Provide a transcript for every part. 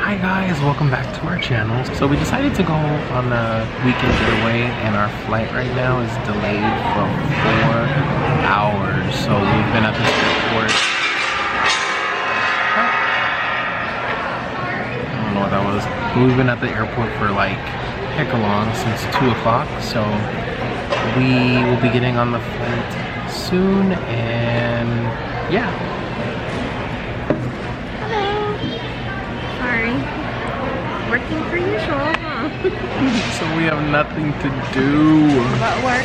Hi guys, welcome back to our channel. So we decided to go on a weekend getaway and our flight right now is delayed for 4 hours. So we've been at this airport. I don't know what that was. We've been at the airport for like heck long since 2 o'clock. So we will be getting on the flight soon and yeah. Working for usual, huh? So we have nothing to do. But work.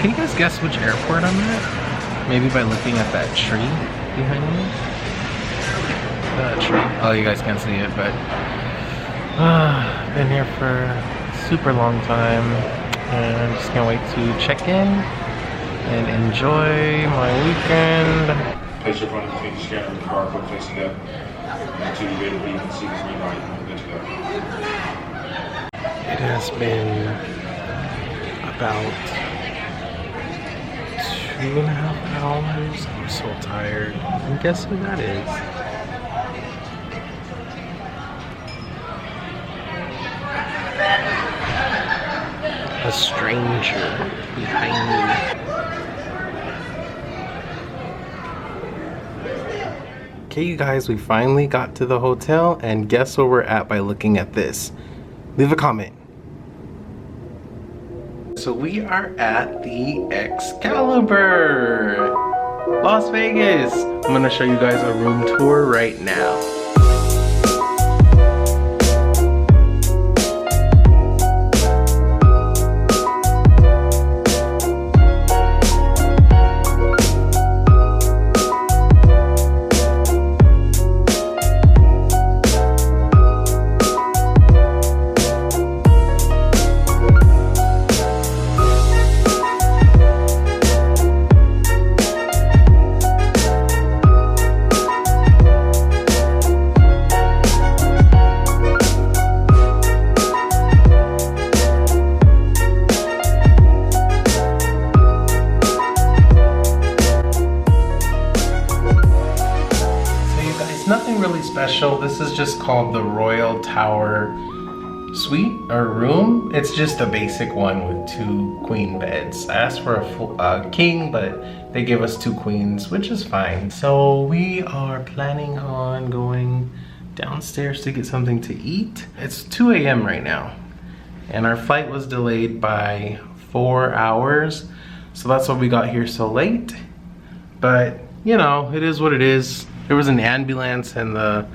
Can you guys guess which airport I'm at? Maybe by looking at that tree behind me? That tree. Oh, you guys can't see it, but been here for a super long time and just can't wait to check in and enjoy my weekend. Place your phone between the scanner and the barcode facing up. Until you ready, you can see the green light. We're good to go. It has been about 2.5 hours. I'm so tired. And guess who that is? A stranger behind me. Okay, you guys, we finally got to the hotel, and guess where we're at by looking at this. Leave a comment. So we are at the Excalibur, Las Vegas. I'm gonna show you guys a room tour right now. Nothing really special. This is just called the Royal Tower Suite or room. It's just a basic one with 2 queen beds. I asked for a king, but they give us 2 queens, which is fine. So we are planning on going downstairs to get something to eat. It's 2 a.m. right now, and our flight was delayed by 4 hours. So that's why we got here so late. But you know, it is what it is. There was an ambulance and the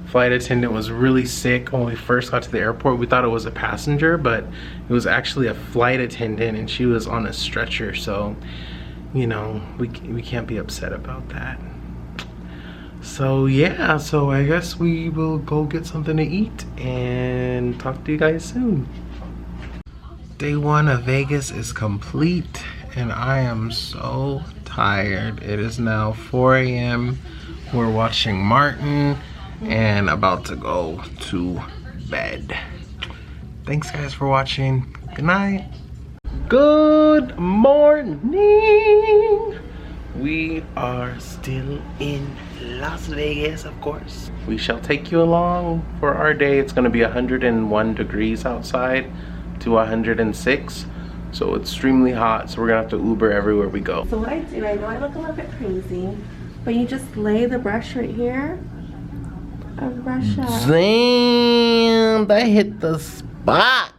flight attendant was really sick when we first got to the airport. We thought it was a passenger, but it was actually a flight attendant and she was on a stretcher. So, you know, we can't be upset about that. So yeah, so I guess we will go get something to eat and talk to you guys soon. Day 1 of Vegas is complete and I am so tired. It is now 4 a.m. We're watching Martin and about to go to bed. Thanks guys for watching. Good night. Good morning. We are still in Las Vegas, of course. We shall take you along for our day. It's gonna be 101 degrees outside to 106. So extremely hot, so we're gonna have to Uber everywhere we go. So what I do, I know I look a little bit crazy, but you just lay the brush right here and brush up. Damn, that hit the spot.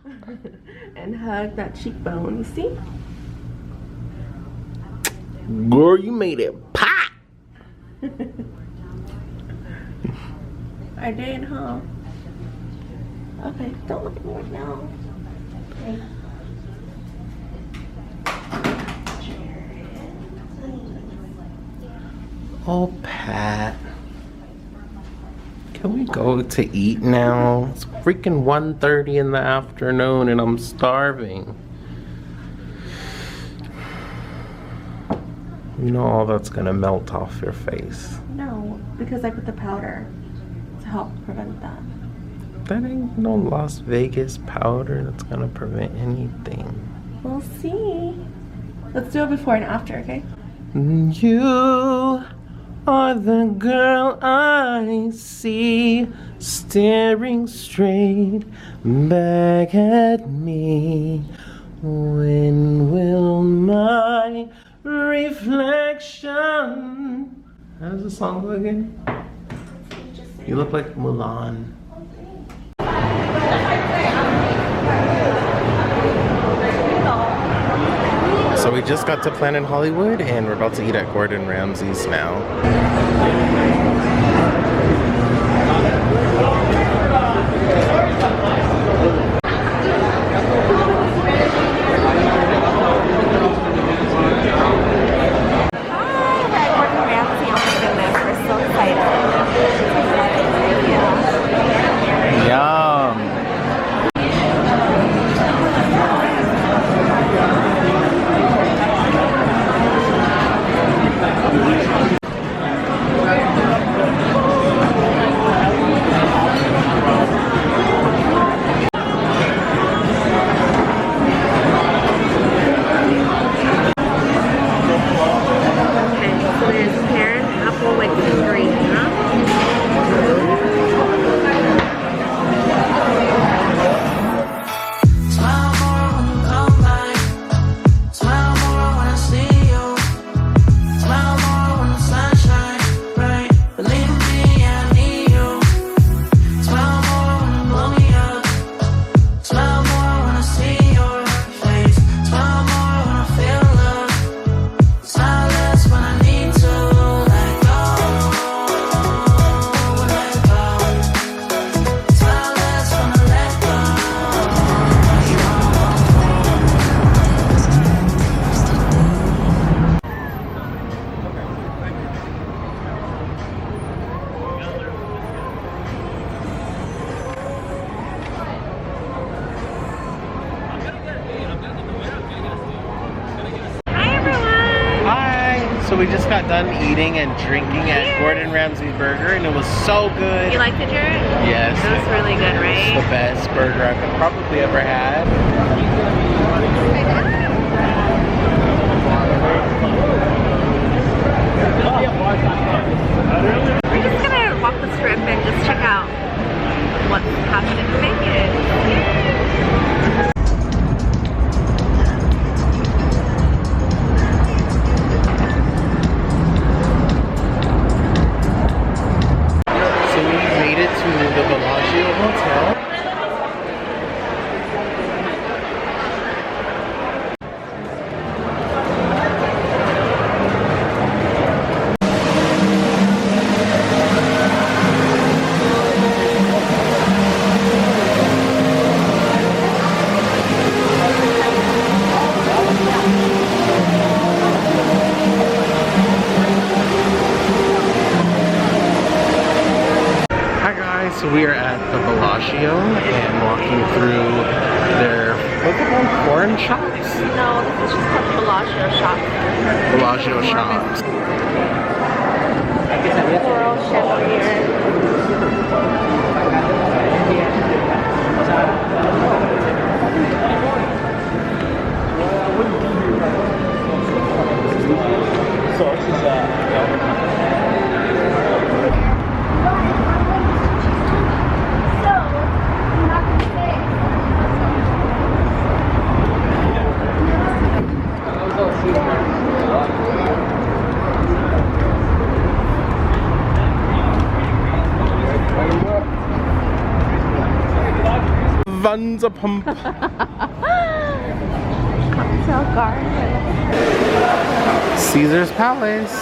And hug that cheekbone, you see? Girl, you made it pop. I did, huh? Okay, don't look at me right now. Okay. Oh, Pat. Can we go to eat now? It's freaking 1:30 in the afternoon and I'm starving. You know all that's gonna melt off your face. No, because I put the powder to help prevent that. That ain't no Las Vegas powder that's gonna prevent anything. We'll see. Let's do it before and after, okay? You are the girl I see staring straight back at me. When will my reflection... How does the song go again? You look like Mulan. So we just got to Planet Hollywood and we're about to eat at Gordon Ramsay's now. So we just got done eating and drinking at Gordon Ramsay Burger and it was so good. You liked it, Jared? Yes. It was really good, right? It's the best burger I've probably ever had. We're just gonna walk the strip and just check out what's happening in Vegas. So we are at the Bellagio and walking through their, what's it called, foreign shops? No, this is just called Bellagio shops. Bellagio shops. Floral chandelier. Vanderpump. Cocktail garden. Caesar's Palace.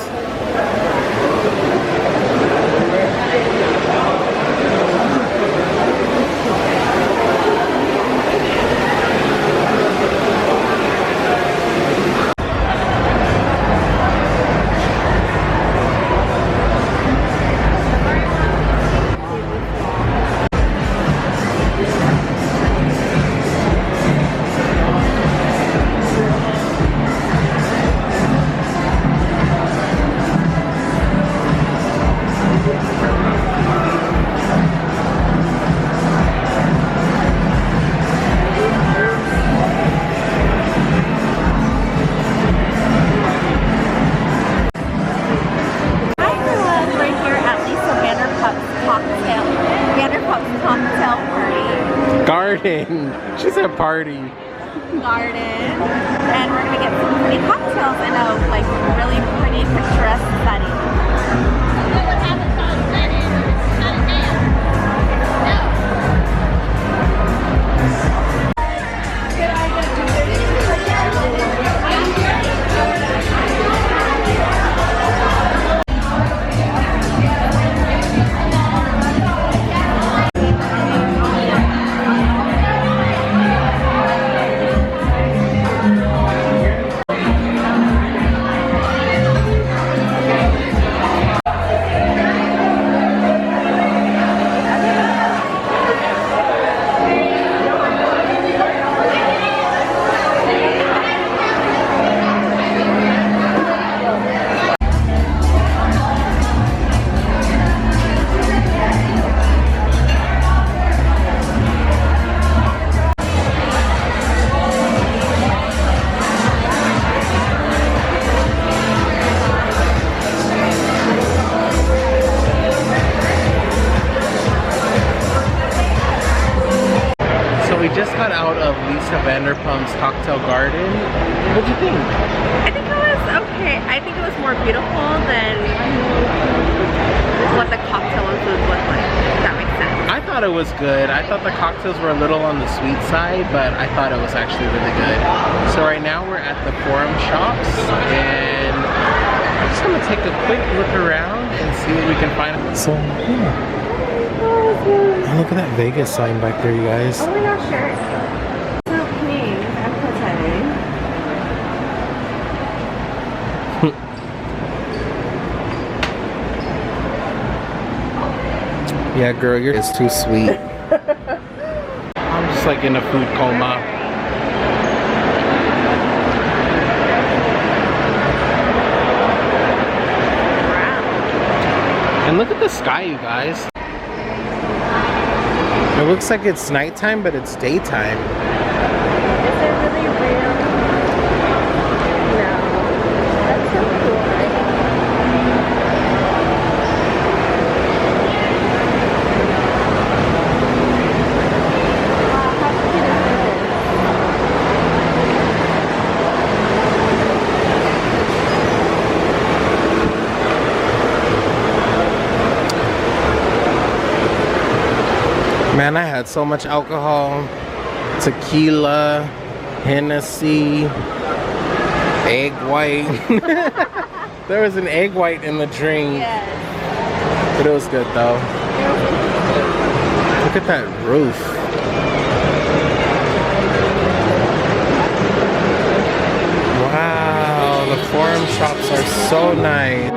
garden. She said party. Garden. And we're gonna get some pretty cocktails in a like really pretty picturesque setting. We just got out of Lisa Vanderpump's cocktail garden. What'd you think? I think it was okay. I think it was more beautiful than what the cocktail food looked like, if that makes sense. I thought it was good. I thought the cocktails were a little on the sweet side, but I thought it was actually really good. So right now we're at the Forum Shops, and I'm just gonna take a quick look around and see what we can find. So yeah. Oh, look at that Vegas sign back there, you guys. Oh my gosh, sure. So pink. I'm pretending. Yeah, girl, it's too sweet. I'm just like in a food coma. And look at the sky, you guys. It looks like it's nighttime, but it's daytime. Is it really real? No. That's so cool. Wow, how cute Man, I had so much alcohol, tequila, Hennessy, egg white. There was an egg white in the drink. Yes. But it was good though. Look at that roof. Wow, the Forum Shops are so nice.